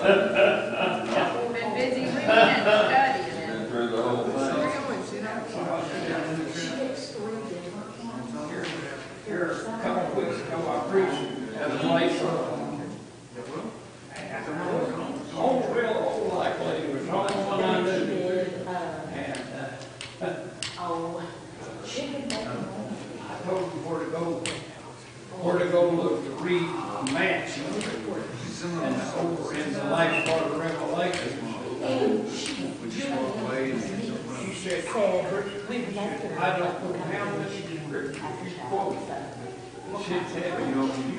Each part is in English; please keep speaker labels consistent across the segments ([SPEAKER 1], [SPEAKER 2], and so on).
[SPEAKER 1] Been busy reading and studying.
[SPEAKER 2] Been through the whole thing.
[SPEAKER 3] Here, a couple of weeks ago, I preached at a place. Old, real old like lady was the only one I knew. And I told them where to go look to read Matthew and over in the last part of Revelation. She said, I don't know how much scripture you quote. She said, you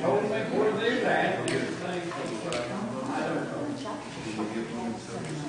[SPEAKER 3] told me where they're at, everything. I don't know.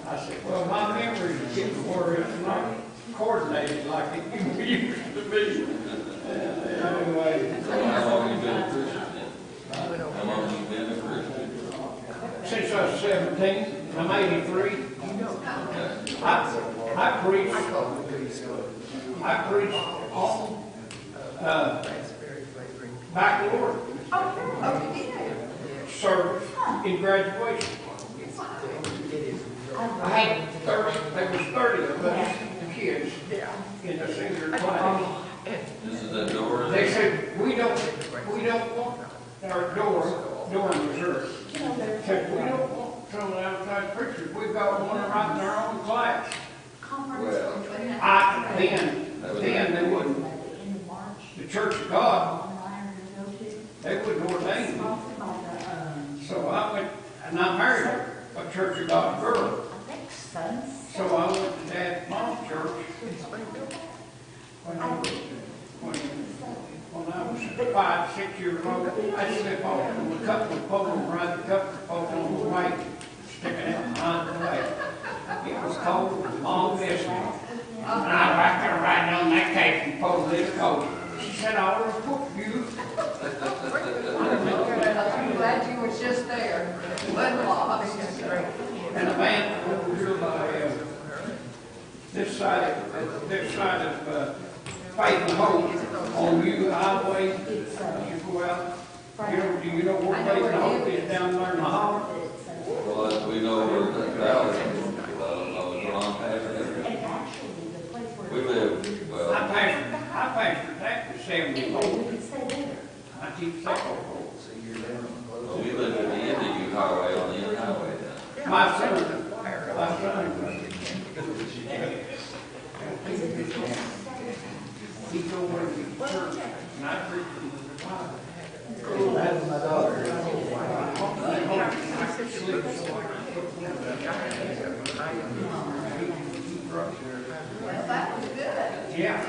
[SPEAKER 3] I said, well, my memory is getting where it's not coordinated like it used to be. Anyway.
[SPEAKER 2] How long have you been a Christian then? How long have you been a Christian?
[SPEAKER 3] Since I was 17, I'm 83. I preached on baccalaureate service in graduation. I had 30, there was 30 of us kids in the senior class.
[SPEAKER 2] This is that door?
[SPEAKER 3] They said, we don't want our door in Missouri. Said, we don't want some of the outside preachers. We've got one right in our own class.
[SPEAKER 2] Well,
[SPEAKER 3] Then they wouldn't, the Church of God, they wouldn't ordain me. So I went, and I married a Church of God girl. So I went to Dad's mom's church when I was 5, 6 years old. I slipped off from the couple pole and ride the couple pole on the way, sticking out behind the way. It was cold, Mom missed me. And I right there riding on that casing pole this cold. She said, I will whoop you.
[SPEAKER 1] I'm glad you was just there.
[SPEAKER 3] And a man over here by this side of Faith and Hope on U Highway. You go out. Do you know where Faith and Hope is down there in the hollow?
[SPEAKER 2] well, we know where that valley is. Ron Pastor. We live, well,
[SPEAKER 3] I pastored that for 74. 1974.
[SPEAKER 2] we live at the end of U Highway on the end highway now.
[SPEAKER 3] My son. He go over to the church, and I preached him as a father. That's my daughter.
[SPEAKER 1] Well, that was good.
[SPEAKER 3] Yeah.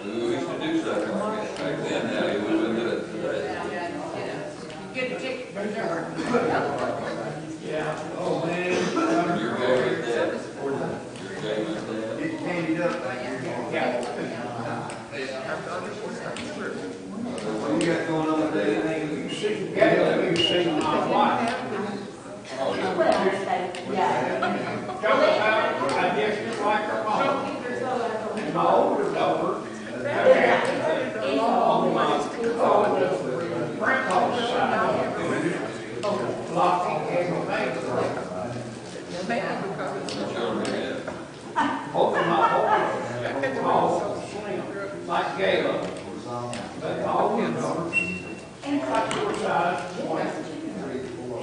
[SPEAKER 2] We used to do stuff like that back then. Now we wouldn't do it today.
[SPEAKER 1] Get a ticket for sure.
[SPEAKER 3] Yeah. Oh, man.
[SPEAKER 2] You're gay with that. You're gay with that.
[SPEAKER 3] Get candied up. Yeah.
[SPEAKER 4] What you got going on today?
[SPEAKER 3] You see, Galen, you see my wife. Tell us how I just like her mom. And my older daughter, on my grandpa's side, Lockie and
[SPEAKER 2] Children, yeah.
[SPEAKER 3] both of my boys, all slim, like Galen. But my older daughter, like your size,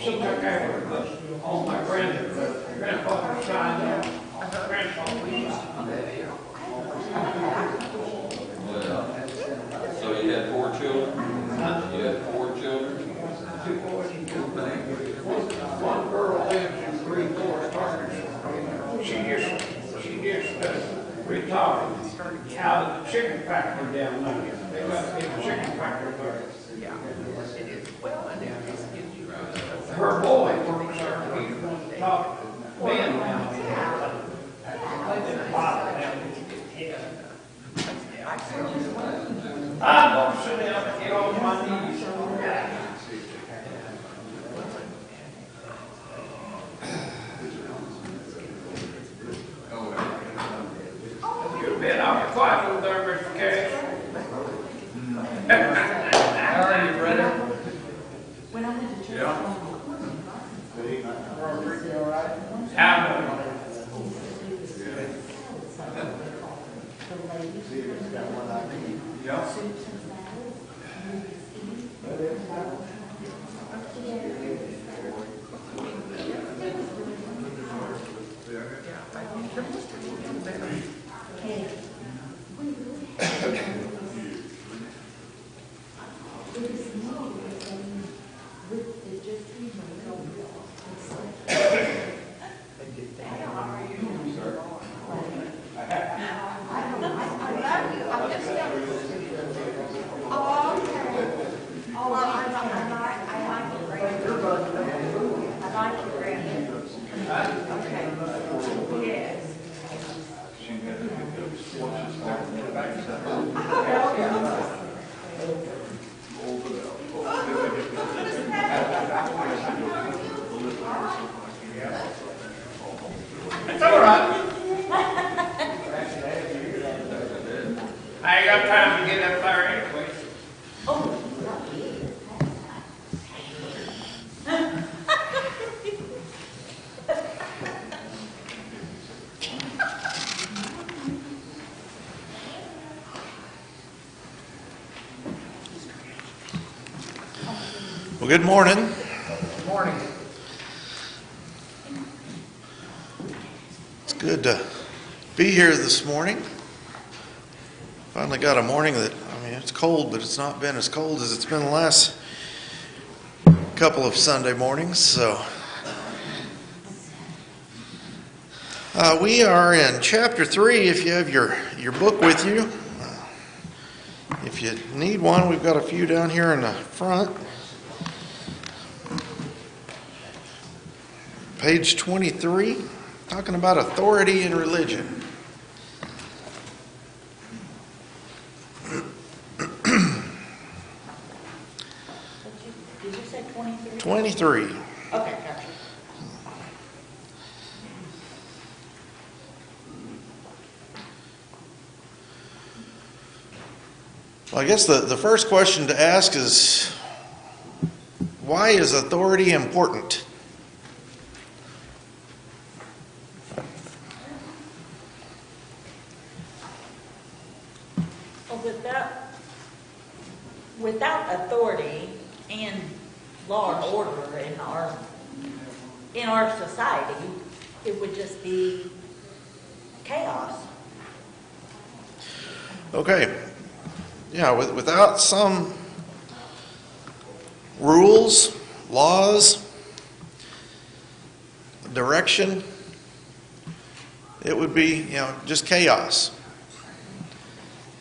[SPEAKER 3] she took care of us on my grandfather's side.
[SPEAKER 2] Well, so you had 4 children? You had 4 children?
[SPEAKER 3] 2 boys and 2 girls. One girl lives in Green Forest, Arkansas. She just retired out of the chicken factory down there. They got a big chicken factory there. Her boy works there. He's one of the top men now. I'm going to sit down and get on my knees. You've been awfully quiet over there, Mr. Cash.
[SPEAKER 4] How are you, brother?
[SPEAKER 5] When I went to church,
[SPEAKER 3] Robert, you all right? How? Yeah. It's all right. I ain't got time to get up there anyway.
[SPEAKER 5] Well, good morning.
[SPEAKER 3] Morning.
[SPEAKER 5] It's good to be here this morning. Finally got a morning that, it's cold, but it's not been as cold as it's been the last couple of Sunday mornings. So, we are in chapter 3 if you have your book with you. If you need one, we've got a few down here in the front. Page 23, talking about authority in religion.
[SPEAKER 6] Did you say 23?
[SPEAKER 5] 23.
[SPEAKER 6] Okay, gotcha.
[SPEAKER 5] Well, I guess the first question to ask is, why is authority important?
[SPEAKER 6] Well, without authority and law and order in our society, it would just be chaos.
[SPEAKER 5] Okay. Yeah, without some rules, laws, direction, it would be, just chaos.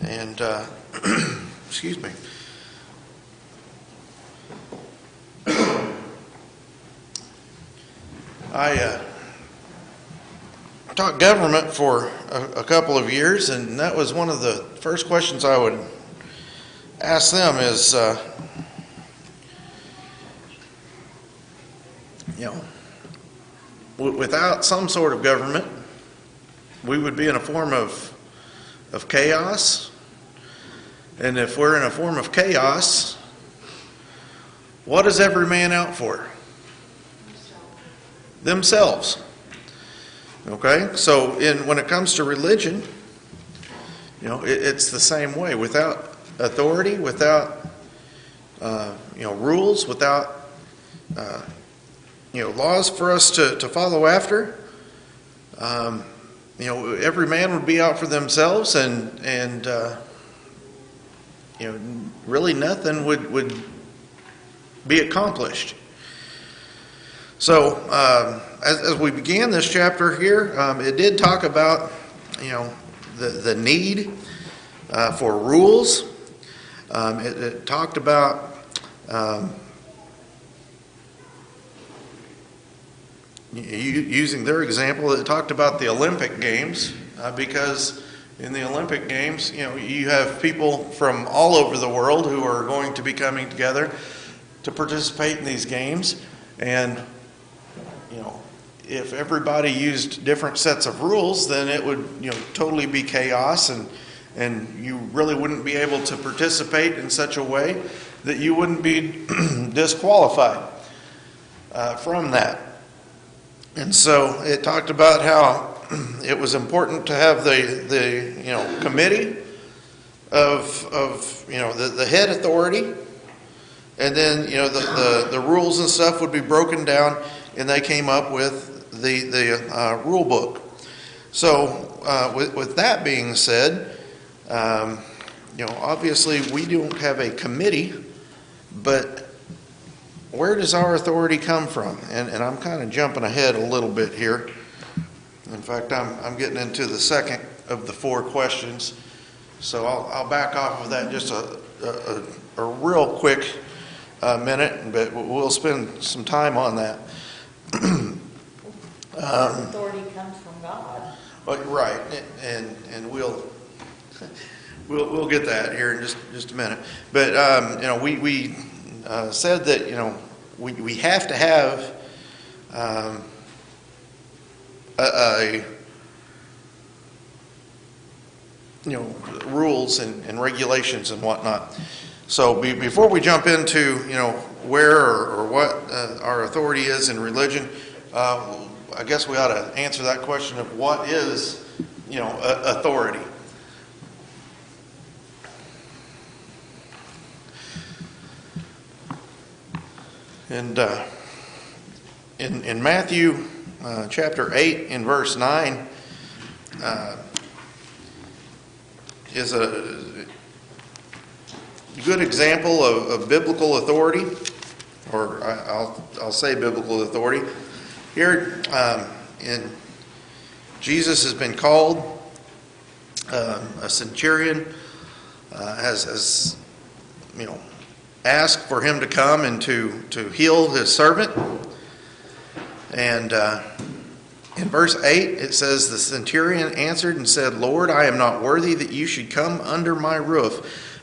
[SPEAKER 5] And, excuse me. I taught government for a couple of years, and that was one of the first questions I would ask them is, without some sort of government, we would be in a form of chaos. And if we're in a form of chaos, what is every man out for? Themselves. Okay? So when it comes to religion, it's the same way. Without authority, without rules, without laws for us to follow after, every man would be out for themselves, and really nothing would be accomplished. So as we began this chapter here, it did talk about the need for rules. It talked about using their example. It talked about the Olympic Games because in the Olympic Games, you have people from all over the world who are going to be coming together to participate in these games. And, if everybody used different sets of rules, then it would, totally be chaos, and you really wouldn't be able to participate in such a way that you wouldn't be disqualified. from that. And so it talked about how it was important to have the committee of the head authority, and then the rules and stuff would be broken down, and they came up with the rule book. So with that being said, obviously we don't have a committee, but where does our authority come from? And I'm kind of jumping ahead a little bit here. In fact, I'm getting into the second of the 4 questions. So I'll back off of that just a real quick minute, but we'll spend some time on that.
[SPEAKER 6] Authority comes from God.
[SPEAKER 5] Right, and we'll get that here in just a minute. But we said that we have to have rules and regulations and whatnot. So before we jump into where or what our authority is in religion, I guess we ought to answer that question of what is authority. And in Matthew chapter 8 in verse 9 is a good example of biblical authority, or I'll say biblical authority. Here, Jesus has been called. A centurion has asked for him to come and to heal his servant. And in verse 8, it says, "The centurion answered and said, 'Lord, I am not worthy that you should come under my roof,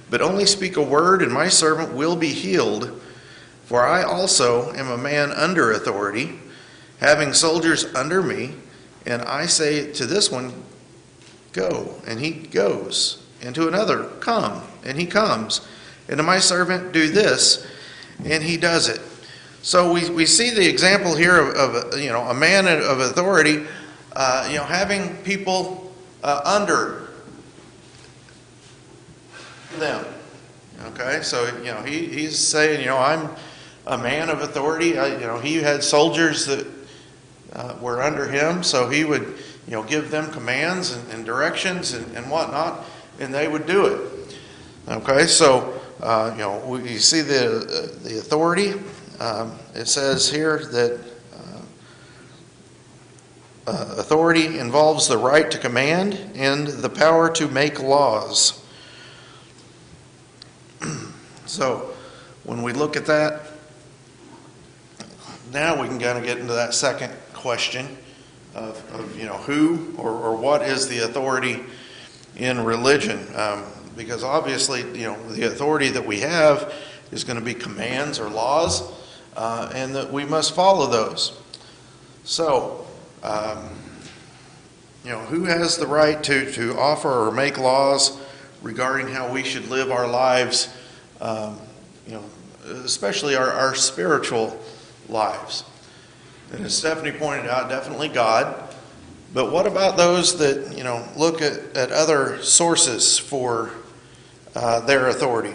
[SPEAKER 5] but only speak a word, and my servant will be healed. For I also am a man under authority, having soldiers under me, and I say to this one, go, and he goes, and to another, come, and he comes, and to my servant, do this, and he does it.'" So we see the example here of a man of authority, having people under them. Okay, so he's saying, I'm a man of authority. He had soldiers that were under him, so he would give them commands and directions and whatnot, and they would do it. Okay, so we see the authority. It says here that authority involves the right to command and the power to make laws. So when we look at that, now we can kind of get into that second question of who or what is the authority in religion, because obviously the authority that we have is going to be commands or laws, and that we must follow those. So who has the right to offer or make laws regarding how we should live our lives, especially our spiritual lives? And as Stephanie pointed out, definitely God. But what about those that look at other sources for their authority?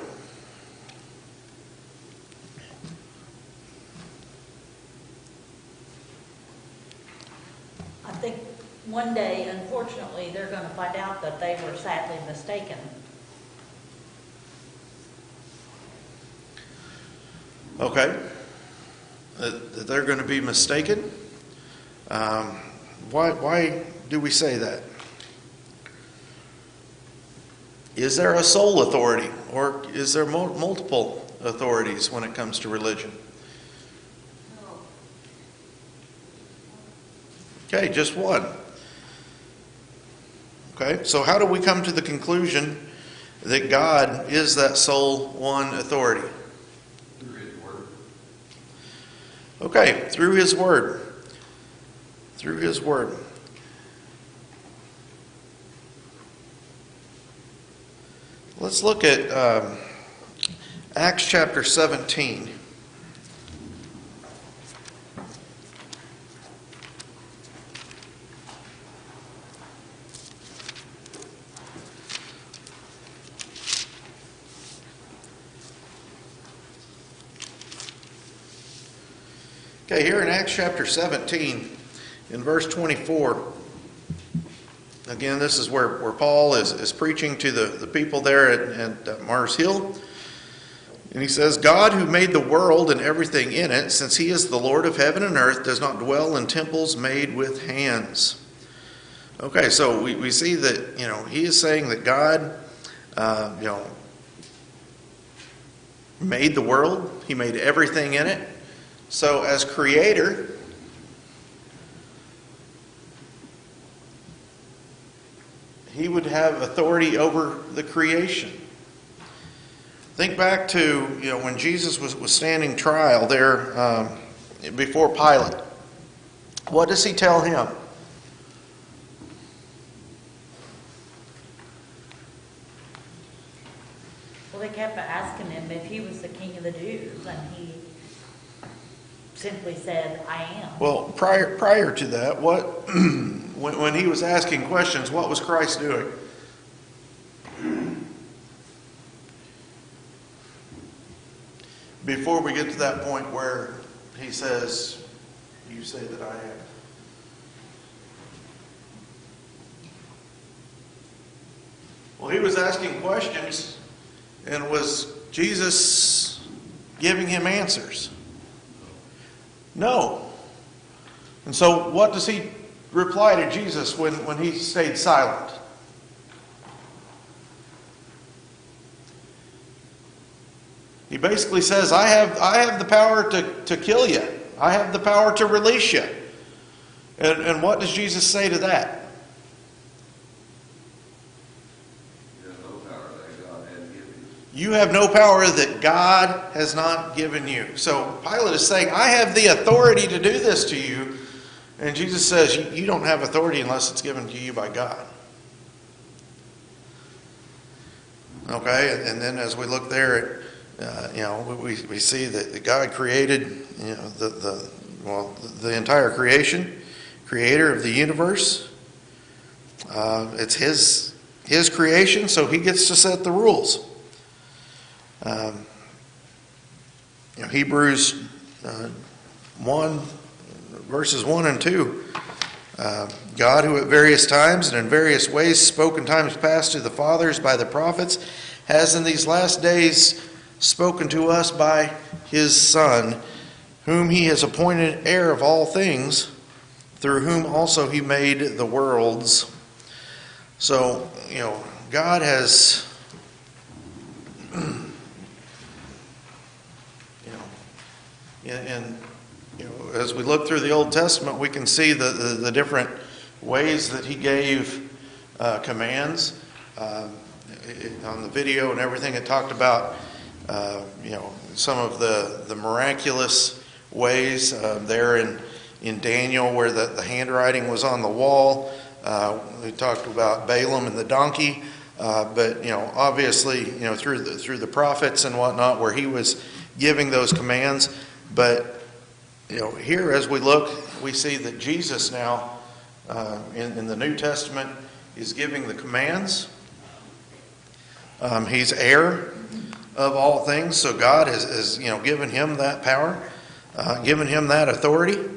[SPEAKER 6] I think one day, unfortunately, they're going to find out that they were sadly mistaken.
[SPEAKER 5] Okay. That they're going to be mistaken. Why do we say that? Is there a sole authority, or is there multiple authorities when it comes to religion? Okay, just one. Okay, so how do we come to the conclusion that God is that sole one authority?
[SPEAKER 2] Through His Word.
[SPEAKER 5] Okay, through His Word. Through His Word. Let's look at Acts chapter 17. Okay, here in Acts chapter 17, in verse 24, again, this is where Paul is preaching to the people there at Mars Hill. And he says, God who made the world and everything in it, since he is the Lord of heaven and earth, does not dwell in temples made with hands. Okay, so we see that, he is saying that God, made the world. He made everything in it. So as creator, he would have authority over the creation. Think back to, when Jesus was standing trial there before Pilate. What does he tell him?
[SPEAKER 6] Well, they kept asking him if he was the king of the Jews, and he simply said, I am.
[SPEAKER 5] Well, prior to that, when he was asking questions, what was Christ doing? Before we get to that point where he says, you say that I am. Well, he was asking questions, and was Jesus giving him answers? No. And so what does he reply to Jesus when he stayed silent? He basically says, I have the power to kill you. I have the power to release you. And what does Jesus say to that? You have no power that God has not given you. So Pilate is saying, I have the authority to do this to you. And Jesus says, you don't have authority unless it's given to you by God. Okay, and then as we look there at, we see that God created, the entire creation, creator of the universe. It's his creation, so he gets to set the rules. Hebrews 1, verses 1 and 2. God, who at various times and in various ways spoke in times past to the fathers by the prophets, has in these last days spoken to us by his Son, whom he has appointed heir of all things, through whom also he made the worlds. So, God has... And as we look through the Old Testament, we can see the different ways that he gave commands. On the video and everything, it talked about some of the miraculous ways there in Daniel, where the handwriting was on the wall. We talked about Balaam and the donkey, but obviously through the prophets and whatnot, where he was giving those commands. But here as we look, we see that Jesus now in the New Testament is giving the commands. He's heir of all things, so God has given him that power, given him that authority.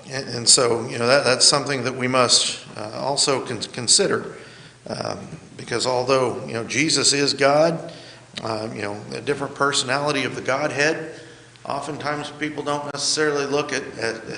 [SPEAKER 5] And so that's something that we must also consider, because although Jesus is God, a different personality of the Godhead, oftentimes people don't necessarily look at